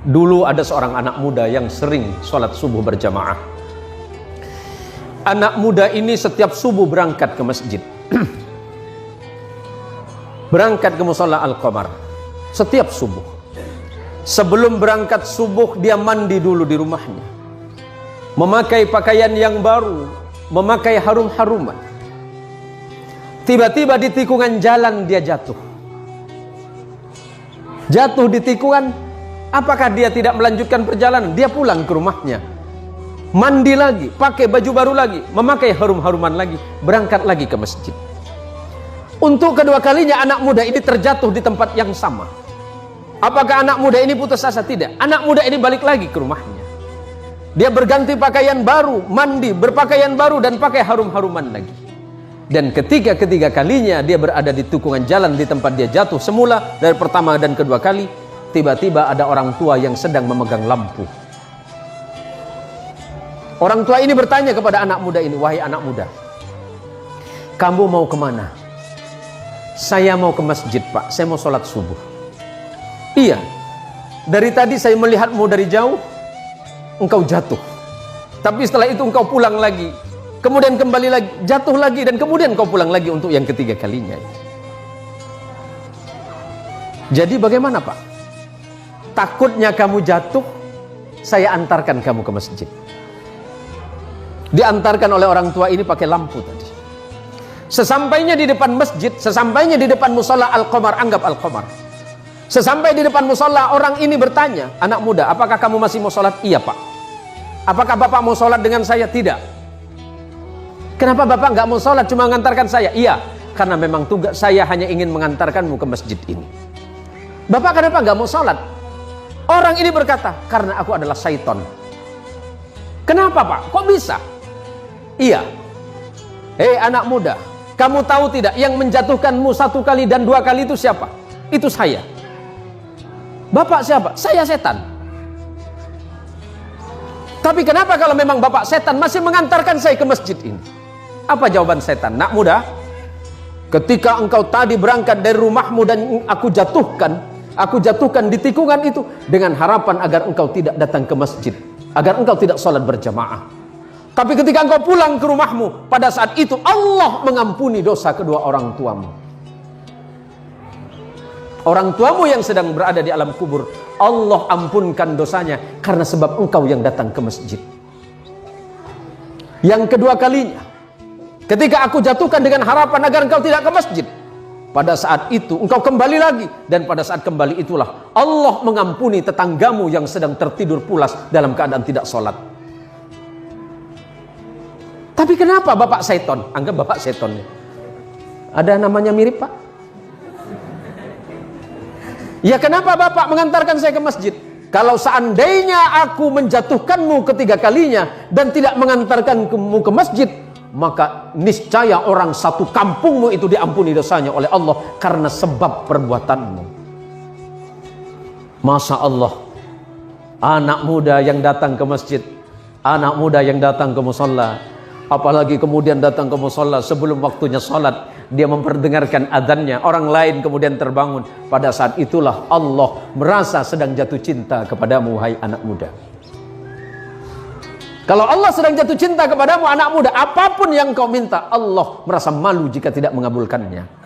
Dulu ada seorang anak muda yang sering sholat subuh berjamaah. Anak muda ini setiap subuh berangkat ke masjid. Berangkat ke mushola Al-Qamar setiap subuh. Sebelum berangkat subuh dia mandi dulu di rumahnya, memakai pakaian yang baru, memakai harum-haruman. Tiba-tiba di tikungan jalan dia jatuh. Jatuh di tikungan. Apakah dia tidak melanjutkan perjalanan? Dia pulang ke rumahnya, mandi lagi, pakai baju baru lagi, memakai harum-haruman lagi, berangkat lagi ke masjid. Untuk kedua kalinya anak muda ini terjatuh di tempat yang sama. Apakah anak muda ini putus asa? Tidak. Anak muda ini balik lagi ke rumahnya. Dia berganti pakaian baru, mandi, berpakaian baru, dan pakai harum-haruman lagi. Dan ketiga kalinya dia berada di tikungan jalan di tempat dia jatuh semula, dari pertama dan kedua kali, tiba-tiba ada orang tua yang sedang memegang lampu. Orang tua ini bertanya kepada anak muda ini, "Wahai anak muda, kamu mau kemana?" "Saya mau ke masjid, Pak. Saya mau sholat subuh." "Iya, dari tadi saya melihatmu dari jauh, engkau jatuh. Tapi setelah itu engkau pulang lagi, kemudian kembali lagi, jatuh lagi, dan kemudian engkau pulang lagi untuk yang ketiga kalinya. Jadi bagaimana, Pak? Takutnya kamu jatuh, saya antarkan kamu ke masjid." Diantarkan oleh orang tua ini pakai lampu tadi. Sesampainya di depan masjid, sesampainya di depan mushola Al-Qamar, anggap Al-Qamar. Sesampai di depan mushola, orang ini bertanya, "Anak muda, apakah kamu masih mau sholat?" "Iya, Pak." "Apakah Bapak mau sholat dengan saya?" "Tidak." "Kenapa Bapak nggak mau sholat, cuma mengantarkan saya?" "Iya, karena memang tugas saya hanya ingin mengantarkanmu ke masjid ini." "Bapak kenapa nggak mau sholat?" Orang ini berkata, "Karena aku adalah syaitan." "Kenapa, Pak? Kok bisa?" "Iya. Hei anak muda, kamu tahu tidak yang menjatuhkanmu 1 kali dan 2 kali itu siapa? Itu saya." "Bapak siapa?" "Saya setan." "Tapi kenapa kalau memang Bapak setan masih mengantarkan saya ke masjid ini?" Apa jawaban setan? "Nak muda, ketika engkau tadi berangkat dari rumahmu dan aku jatuhkan di tikungan itu dengan harapan agar engkau tidak datang ke masjid, agar engkau tidak sholat berjamaah. Tapi ketika engkau pulang ke rumahmu, pada saat itu Allah mengampuni dosa kedua orang tuamu. Orang tuamu yang sedang berada di alam kubur, Allah ampunkan dosanya karena sebab engkau yang datang ke masjid. Yang kedua kalinya, ketika aku jatuhkan dengan harapan agar engkau tidak ke masjid, pada saat itu engkau kembali lagi, dan pada saat kembali itulah Allah mengampuni tetanggamu yang sedang tertidur pulas dalam keadaan tidak sholat. Tapi kenapa Bapak seton?" Anggap Bapak seton. Ada namanya mirip, Pak? "Ya kenapa Bapak mengantarkan saya ke masjid?" "Kalau seandainya aku menjatuhkanmu ketiga kalinya dan tidak mengantarkanmu ke masjid, maka niscaya orang satu kampungmu itu diampuni dosanya oleh Allah karena sebab perbuatanmu." Masya Allah, anak muda yang datang ke masjid, anak muda yang datang ke mushola, apalagi kemudian datang ke mushola sebelum waktunya sholat, dia memperdengarkan adzannya, orang lain kemudian terbangun. Pada saat itulah Allah merasa sedang jatuh cinta kepadamu, wahai anak muda. Kalau Allah sedang jatuh cinta kepadamu, anak muda, apapun yang kau minta, Allah merasa malu jika tidak mengabulkannya.